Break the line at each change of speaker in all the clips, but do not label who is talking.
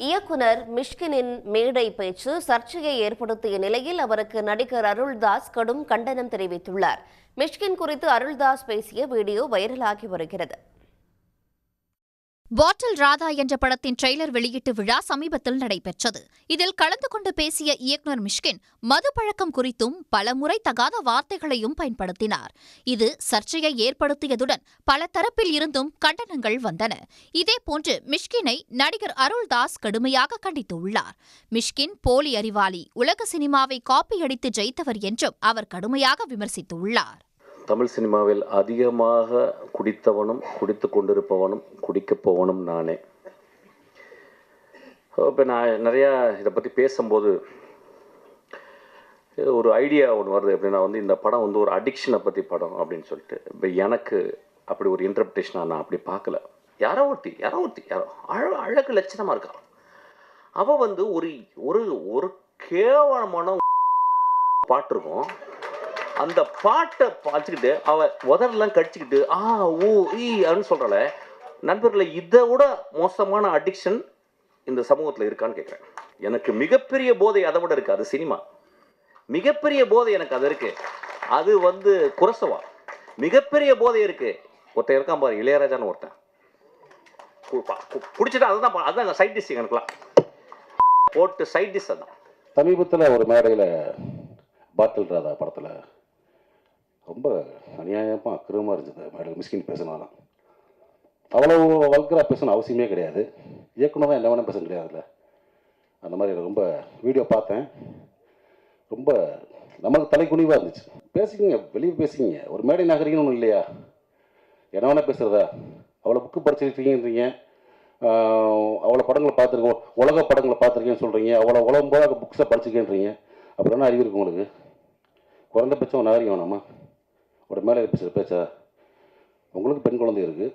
இயக்குனர் மிஷ்கினின் மேடை பேச்சு சர்ச்சையை ஏற்படுத்திய நிலையில் அவருக்கு நடிகர் அருள்தாஸ் கடும் கண்டனம் தெரிவித்துள்ளார். மிஷ்கின் குறித்து அருள்தாஸ் பேசிய வீடியோ வைரலாகி வருகிறது.
பாட்டில் ராதா என்ற படத்தின் ட்ரெய்லர் வெளியீட்டு விழா சமீபத்தில் நடைபெற்றது. இதில் கலந்து கொண்டு பேசிய இயக்குநர் மிஷ்கின் மது பழக்கம் குறித்தும் பலமுறை தகாத வார்த்தைகளையும் பயன்படுத்தினார். இது சர்ச்சையை ஏற்படுத்தியதுடன் பல தரப்பில் இருந்தும் கண்டனங்கள் வந்தன. இதேபோன்று மிஷ்கினை நடிகர் அருள்தாஸ் கடுமையாக கண்டித்துள்ளார். மிஷ்கின் போலி அறிவாளி, உலக சினிமாவை காப்பியடித்து ஜெயித்தவர் என்றும் அவர் கடுமையாக விமர்சித்துள்ளார்.
தமிழ் சினிமாவில் அதிகமாக குடித்தவனும் குடித்து கொண்டிருப்பவனும் குடிக்கப் போவனும் நானே. இப்போ நான் நிறையா இதை பற்றி பேசும்போது ஒரு ஐடியா ஒன்று வருது. எப்படின்னா இந்த படம் ஒரு அடிக்ஷனை பற்றி படம் அப்படின்னு சொல்லிட்டு. இப்போ எனக்கு அப்படி ஒரு இன்டர்பிரேஷனாக நான் அப்படி பார்க்கல. யாரோ அழகு லட்சணமாக இருக்கா. அவள் ஒரு ஒரு ஒரு கேவலமான பாட்டு இருக்கும். அந்த பாட்டை பார்த்துக்கிட்டு அவள் உதறெல்லாம் கடிச்சிக்கிட்டு அப்படின்னு சொல்கிறாள். நண்பர்களை, இதை விட மோசமான அடிக்ஷன் இந்த சமூகத்தில் இருக்கான்னு கேட்குறேன். எனக்கு மிகப்பெரிய போதை அதை விட இருக்குது. அது சினிமா. மிகப்பெரிய போதை எனக்கு அது இருக்குது. அது குரசவா. மிகப்பெரிய போதை இருக்குது. ஒருத்தன் இருக்கான் பாரு, இளையராஜான்னு ஒருத்தன். குடிச்சிட்டு அதுதான் சைட் டிஷ். எனக்குலாம் போட்டு சைட் டிஷ். அதுதான்
சமீபத்தில் ஒரு மேடையில் பாட்டில் ராதா படத்தில் ரொம்ப அநியாயமாக அக்கிரமாக இருந்தது. மேடம் மிஷ்கின் பேசினாலும் அவ்வளோ வல்கராக பேசணும் அவசியமே கிடையாது. இயக்குனர் தான் என்ன வேணால் பேச கிடையாதுல்ல. அந்த மாதிரி ரொம்ப வீடியோ பார்த்தேன். ரொம்ப நமக்கு தலைக்குனிவாக இருந்துச்சு. பேசிக்கிங்க, வெளியே பேசிக்கிங்க. ஒரு மேடை நாகரிகம்னு ஒன்றும் இல்லையா? என்ன வேணால் பேசுகிறதா? அவ்வளோ புக்கு படிச்சிருக்கீங்கன்றீங்க, அவ்வளோ படங்களை பார்த்துருக்கோம், உலக படங்களை பார்த்துருக்கேன்னு சொல்கிறீங்க, அவ்வளோ உலகம் போல புக்ஸை படிச்சிருக்கேன்றீங்க. அப்புறம் என்ன அறிவு இருக்கு உங்களுக்கு? குறைந்தபட்சம் நாகரிகம் வேணாமா? ஒரு மேலே பேசுகிற பேச்சா? உங்களுக்கு பெண் குழந்தை இருக்குது,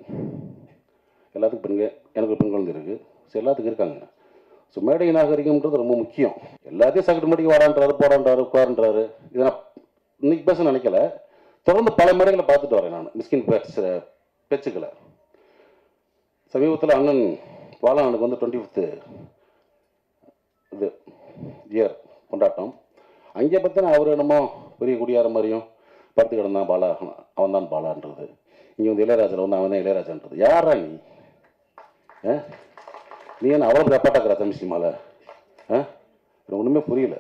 எல்லாத்துக்கும் எனக்கு பெண் குழந்தை இருக்குது. ஸோ எல்லாத்துக்கும் இருக்காங்க. ஸோ மேடை நாகரிகம்ன்றது ரொம்ப முக்கியம். எல்லாத்தையும் சகட்டு மடிக்கு வாடான்றாரு, போடான்றாரு, உட்காருன்றாரு. இதை நான் இன்னைக்கு பேச நினைக்கல. தொடர்ந்து பல மேடைகளை பார்த்துட்டு வரேன் நான் மிஷ்கின் பேசுகிற பேச்சுக்களை. சமீபத்தில் அண்ணன் பாலானுக்கு 25th இயர் கொண்டாட்டம். அங்கே பார்த்தா அவர் என்னமோ பெரிய குடியார மாதிரியும் படுத்து கிடந்தான் பாலா, அவன் தான் பாலான்றது. இங்கே இளையராஜில் அவன் தான் இளையராஜான்றது. யாரா நீ? நீ என்ன அவ்வளோ ரெப்பாட்டாக்குறா தமிழ் சினிமாவில்? ஒன்றுமே புரியல.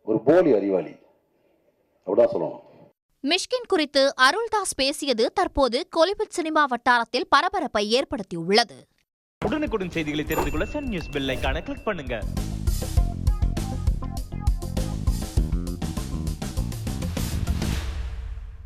ஒரு போலி அறிவாளி அப்படிதான் சொல்லணும்.
மிஷ்கின் குறித்து அருள்தாஸ் பேசியது தற்போது கோலிவுட் சினிமா வட்டாரத்தில் பரபரப்பை ஏற்படுத்தியுள்ளது.
உடனுக்குடன் செய்திகளை தெரிந்து கொள்ள சன் நியூஸ் பெல் ஐகானை கிளிக் பண்ணுங்க.